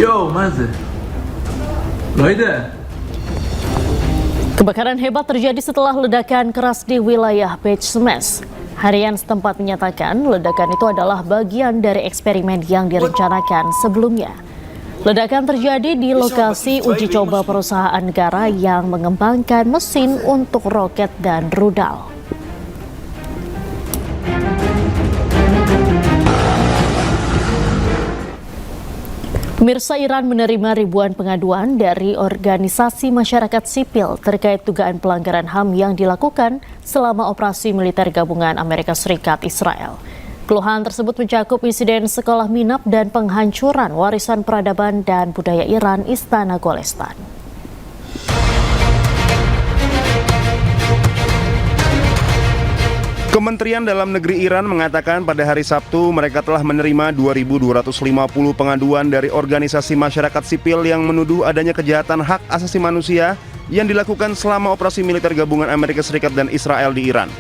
Yo, Mazda. Loida. Kebakaran hebat terjadi setelah ledakan keras di wilayah Beit Shemesh. Harian setempat menyatakan ledakan itu adalah bagian dari eksperimen yang direncanakan sebelumnya. Ledakan terjadi di lokasi uji coba perusahaan negara yang mengembangkan mesin untuk roket dan rudal. Pemirsa, Iran menerima ribuan pengaduan dari organisasi masyarakat sipil terkait dugaan pelanggaran HAM yang dilakukan selama operasi militer gabungan Amerika Serikat Israel. Keluhan tersebut mencakup insiden sekolah minap dan penghancuran warisan peradaban dan budaya Iran Istana Golestan. Kementerian Dalam Negeri Iran mengatakan pada hari Sabtu mereka telah menerima 2.250 pengaduan dari organisasi masyarakat sipil yang menuduh adanya kejahatan hak asasi manusia yang dilakukan selama operasi militer gabungan Amerika Serikat dan Israel di Iran.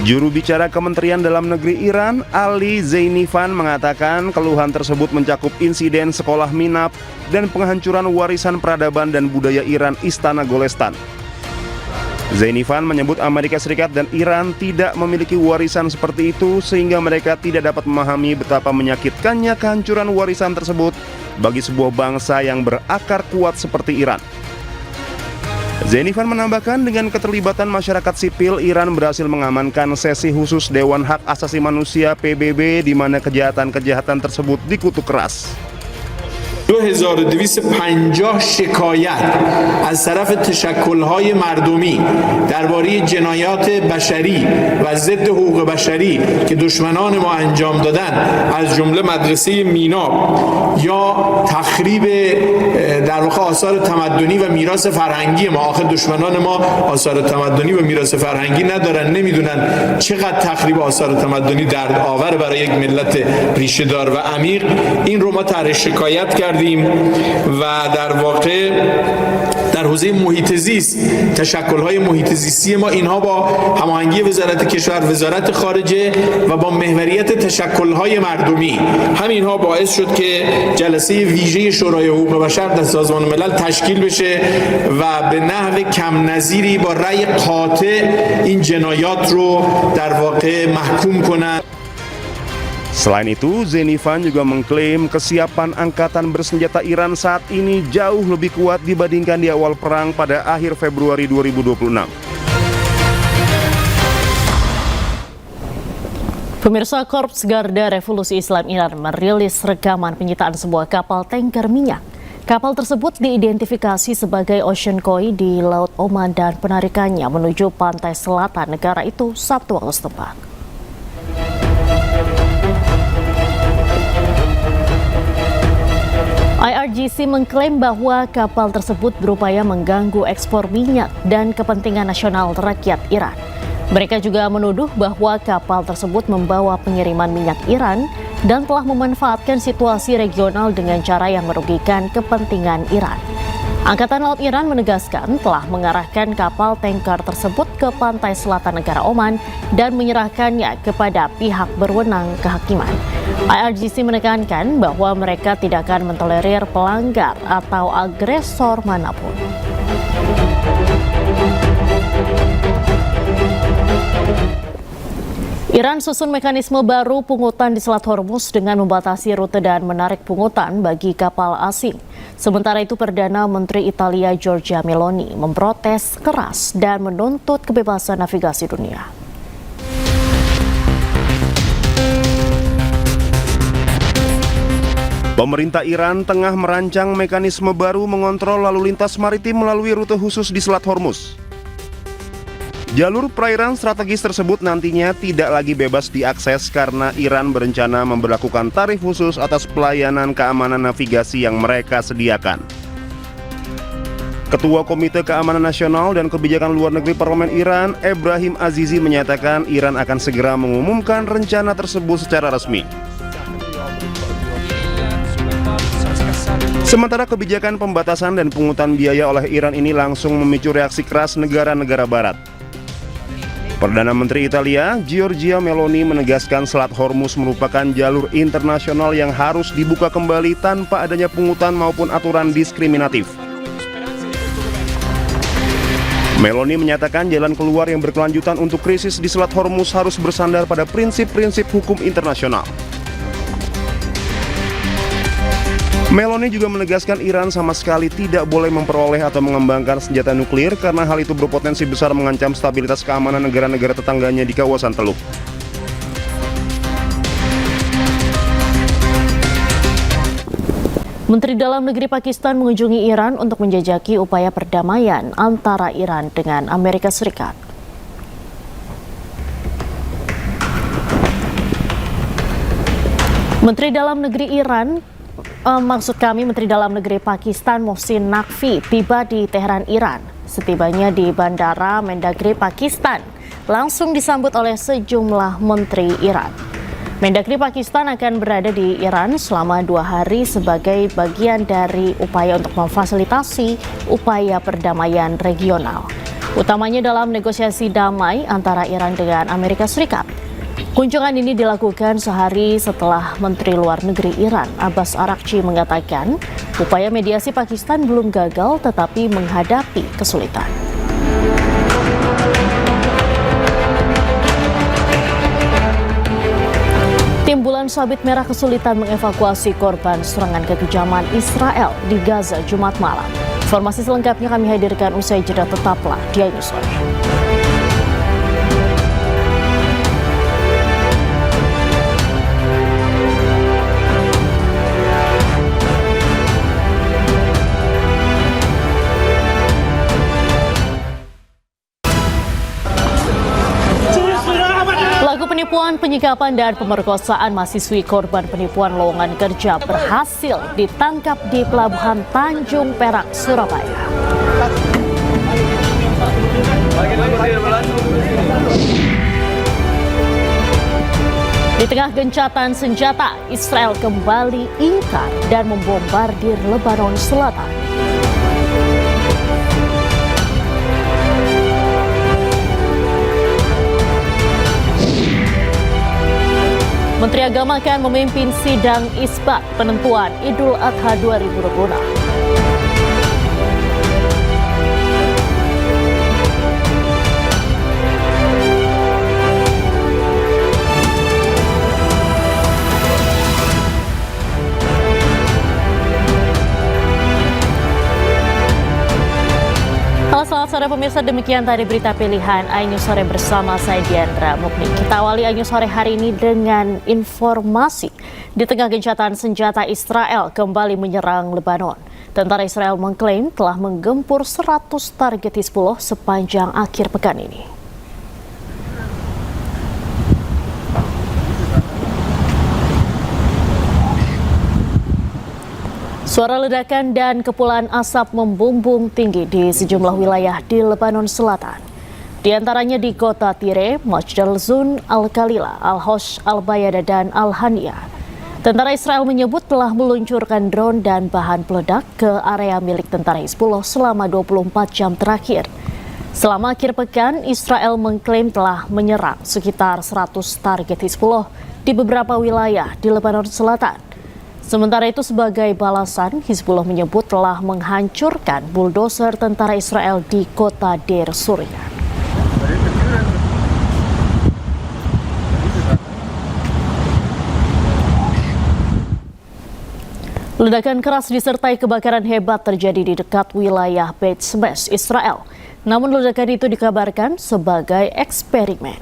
Juru bicara Kementerian Dalam Negeri Iran, Ali Zainifan, mengatakan keluhan tersebut mencakup insiden sekolah minap dan penghancuran warisan peradaban dan budaya Iran Istana Golestan. Zainifan menyebut Amerika Serikat dan Iran tidak memiliki warisan seperti itu sehingga mereka tidak dapat memahami betapa menyakitkannya kehancuran warisan tersebut bagi sebuah bangsa yang berakar kuat seperti Iran. Zainifan menambahkan dengan keterlibatan masyarakat sipil, Iran berhasil mengamankan sesi khusus Dewan Hak Asasi Manusia PBB di mana kejahatan-kejahatan tersebut dikutuk keras. 2250 شکایت از طرف تشکل‌های مردمی درباره جنایات بشری و ضد حقوق بشری که دشمنان ما انجام دادن از جمله مدرسه میناب یا تخریب در واقع آثار تمدنی و میراث فرهنگی ما. آخه دشمنان ما آثار تمدنی و میراث فرهنگی ندارن، نمیدونن چقدر تخریب آثار تمدنی دردآور برای یک ملت ریشه‌دار و عمیق. این رو ما طرح شکایت کردیم و در واقع در حوزه محیط زیست تشکل‌های محیط زیستی ما اینها با هماهنگی وزارت کشور، وزارت خارجه و با محوریت تشکل‌های مردمی همینها باعث شد که جلسه ویژه شورای حقوق بشر در سازمان ملل تشکیل بشه و به نحو کم نظیری با رأی قاطع این جنایات رو در واقع محکوم کنند. Selain itu, Zainifan juga mengklaim kesiapan angkatan bersenjata Iran saat ini jauh lebih kuat dibandingkan di awal perang pada akhir Februari 2026. Pemirsa, Korps Garda Revolusi Islam Iran merilis rekaman penyitaan sebuah kapal tanker minyak. Kapal tersebut diidentifikasi sebagai Ocean Koi di Laut Oman dan penarikannya menuju pantai selatan negara itu Sabtu waktu setempat. IRGC mengklaim bahwa kapal tersebut berupaya mengganggu ekspor minyak dan kepentingan nasional rakyat Iran. Mereka juga menuduh bahwa kapal tersebut membawa pengiriman minyak Iran dan telah memanfaatkan situasi regional dengan cara yang merugikan kepentingan Iran. Angkatan Laut Iran menegaskan telah mengarahkan kapal tanker tersebut ke pantai selatan negara Oman dan menyerahkannya kepada pihak berwenang kehakiman. IRGC menekankan bahwa mereka tidak akan mentolerir pelanggar atau agresor manapun. Iran susun mekanisme baru pungutan di Selat Hormuz dengan membatasi rute dan menarik pungutan bagi kapal asing. Sementara itu, Perdana Menteri Italia Giorgia Meloni memprotes keras dan menuntut kebebasan navigasi dunia. Pemerintah Iran tengah merancang mekanisme baru mengontrol lalu lintas maritim melalui rute khusus di Selat Hormuz. Jalur perairan strategis tersebut nantinya tidak lagi bebas diakses karena Iran berencana memberlakukan tarif khusus atas pelayanan keamanan navigasi yang mereka sediakan. Ketua Komite Keamanan Nasional dan Kebijakan Luar Negeri Parlemen Iran, Ebrahim Azizi, menyatakan Iran akan segera mengumumkan rencana tersebut secara resmi. Sementara kebijakan pembatasan dan pungutan biaya oleh Iran ini langsung memicu reaksi keras negara-negara barat. Perdana Menteri Italia, Giorgia Meloni menegaskan Selat Hormuz merupakan jalur internasional yang harus dibuka kembali tanpa adanya pungutan maupun aturan diskriminatif. Meloni menyatakan jalan keluar yang berkelanjutan untuk krisis di Selat Hormuz harus bersandar pada prinsip-prinsip hukum internasional. Meloni juga menegaskan Iran sama sekali tidak boleh memperoleh atau mengembangkan senjata nuklir karena hal itu berpotensi besar mengancam stabilitas keamanan negara-negara tetangganya di kawasan Teluk. Menteri Dalam Negeri Pakistan mengunjungi Iran untuk menjajaki upaya perdamaian antara Iran dengan Amerika Serikat. Menteri Dalam Negeri Menteri Dalam Negeri Pakistan Mohsin Naqvi tiba di Teheran, Iran. Setibanya di Bandara Mendagri Pakistan, langsung disambut oleh sejumlah menteri Iran. Mendagri Pakistan akan berada di Iran selama 2 hari sebagai bagian dari upaya untuk memfasilitasi upaya perdamaian regional, utamanya dalam negosiasi damai antara Iran dengan Amerika Serikat. Kunjungan ini dilakukan sehari setelah Menteri Luar Negeri Iran Abbas Araghchi mengatakan upaya mediasi Pakistan belum gagal tetapi menghadapi kesulitan. Tim Bulan Sabit Merah kesulitan mengevakuasi korban serangan kekejaman Israel di Gaza Jumat malam. Informasi selengkapnya kami hadirkan usai jeda, tetaplah di Ainus Sore. Penipuan, penyikapan, dan pemerkosaan mahasiswi korban penipuan lowongan kerja berhasil ditangkap di Pelabuhan Tanjung Perak, Surabaya. Di tengah gencatan senjata, Israel kembali ingkar dan membombardir Lebanon Selatan. Menteri Agama akan memimpin sidang isbat penentuan Idul Adha 2026. Selamat sore pemirsa, demikian tadi berita pilihan Ainus Sore bersama saya Diandra Mukni. Kita awali Ainus Sore hari ini dengan informasi. Di tengah gencatan senjata, Israel kembali menyerang Lebanon. Tentara Israel mengklaim telah menggempur 100 target Hizbullah sepanjang akhir pekan ini. Suara ledakan dan kepulan asap membumbung tinggi di sejumlah wilayah di Lebanon Selatan. Di antaranya di kota Tire, Majd al-Zun, Al-Khalila, Al-Hosh, Al-Bayada, dan Al-Hania. Tentara Israel menyebut telah meluncurkan drone dan bahan peledak ke area milik tentara Hizbullah selama 24 jam terakhir. Selama akhir pekan, Israel mengklaim telah menyerang sekitar 100 target Hizbullah di beberapa wilayah di Lebanon Selatan. Sementara itu sebagai balasan, Hizbullah menyebut telah menghancurkan buldoser tentara Israel di kota Deir Surian. Ledakan keras disertai kebakaran hebat terjadi di dekat wilayah Beit Shemesh, Israel. Namun ledakan itu dikabarkan sebagai eksperimen.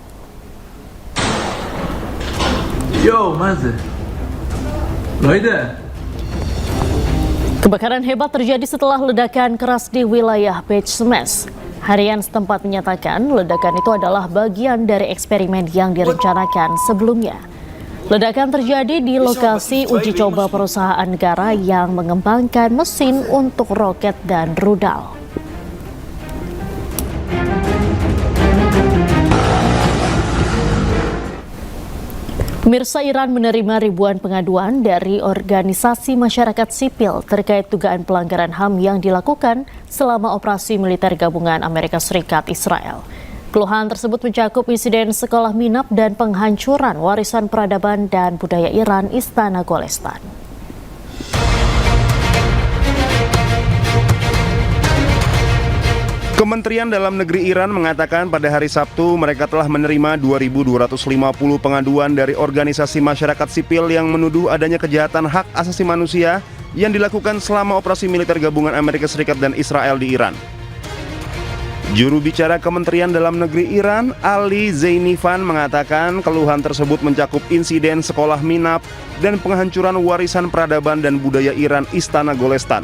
Kebakaran hebat terjadi setelah ledakan keras di wilayah Beit Shemesh. Harian setempat menyatakan ledakan itu adalah bagian dari eksperimen yang direncanakan sebelumnya. Ledakan terjadi di lokasi uji coba perusahaan negara yang mengembangkan mesin untuk roket dan rudal. Pemirsa, Iran menerima ribuan pengaduan dari organisasi masyarakat sipil terkait dugaan pelanggaran HAM yang dilakukan selama operasi militer gabungan Amerika Serikat Israel. Keluhan tersebut mencakup insiden sekolah minap dan penghancuran warisan peradaban dan budaya Iran Istana Golestan. Kementerian Dalam Negeri Iran mengatakan pada hari Sabtu mereka telah menerima 2.250 pengaduan dari organisasi masyarakat sipil yang menuduh adanya kejahatan hak asasi manusia yang dilakukan selama operasi militer gabungan Amerika Serikat dan Israel di Iran. Juru bicara Kementerian Dalam Negeri Iran, Ali Zainifan, mengatakan keluhan tersebut mencakup insiden sekolah minap dan penghancuran warisan peradaban dan budaya Iran Istana Golestan.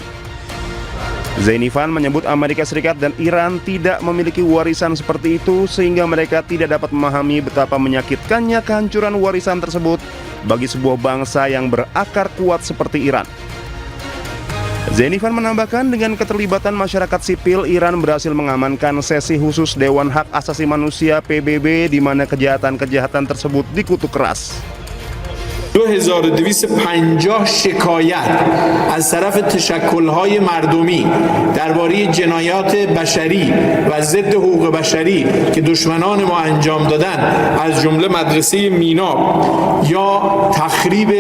Zainifan menyebut Amerika Serikat dan Iran tidak memiliki warisan seperti itu sehingga mereka tidak dapat memahami betapa menyakitkannya kehancuran warisan tersebut bagi sebuah bangsa yang berakar kuat seperti Iran. Zainifan menambahkan dengan keterlibatan masyarakat sipil, Iran berhasil mengamankan sesi khusus Dewan Hak Asasi Manusia PBB di mana kejahatan-kejahatan tersebut dikutuk keras. 2250 شکایت از طرف تشکل‌های مردمی درباره جنایات بشری و ضد حقوق بشری که دشمنان ما انجام دادن از جمله مدرسه میناب یا تخریب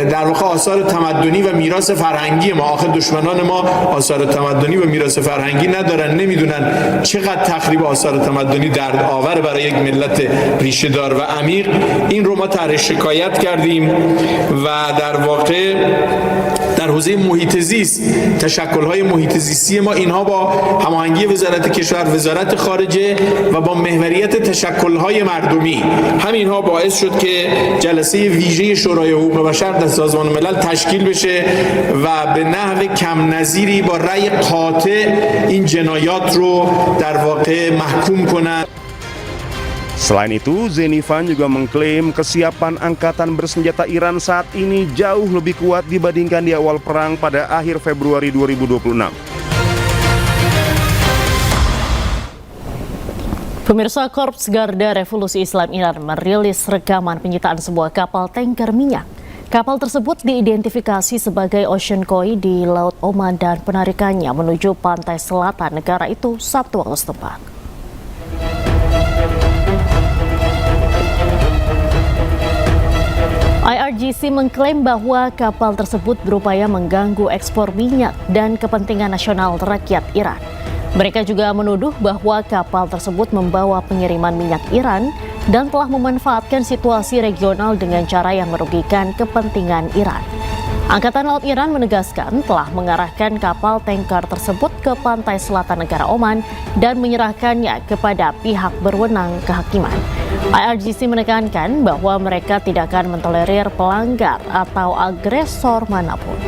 در واقع آثار تمدنی و میراث فرهنگی ما. آخه دشمنان ما آثار تمدنی و میراث فرهنگی ندارن، نمیدونن چقدر تخریب آثار تمدنی دردآور برای یک ملت ریشه دار و عمیق. این رو ما طرح شکایت کردیم و در واقع در حوزه محیط زیست تشکل‌های محیط زیستی ما اینها با هماهنگی وزارت کشور، وزارت خارجه و با محوریت تشکل‌های مردمی همینها باعث شد که جلسه ویژه شورای حقوق بشر در سازمان ملل تشکیل بشه و به نحو کم نظیری با رأی قاطع این جنایات رو در واقع محکوم کنند. Selain itu, Zainifan juga mengklaim kesiapan angkatan bersenjata Iran saat ini jauh lebih kuat dibandingkan di awal perang pada akhir Februari 2026. Pemirsa, Korps Garda Revolusi Islam Iran merilis rekaman penyitaan sebuah kapal tanker minyak. Kapal tersebut diidentifikasi sebagai Ocean Koi di Laut Oman dan penarikannya menuju pantai selatan negara itu Sabtu waktu setempat. IRGC mengklaim bahwa kapal tersebut berupaya mengganggu ekspor minyak dan kepentingan nasional rakyat Iran. Mereka juga menuduh bahwa kapal tersebut membawa pengiriman minyak Iran dan telah memanfaatkan situasi regional dengan cara yang merugikan kepentingan Iran. Angkatan Laut Iran menegaskan telah mengarahkan kapal tanker tersebut ke pantai selatan negara Oman dan menyerahkannya kepada pihak berwenang kehakiman. IRGC menekankan bahwa mereka tidak akan mentolerir pelanggar atau agresor manapun.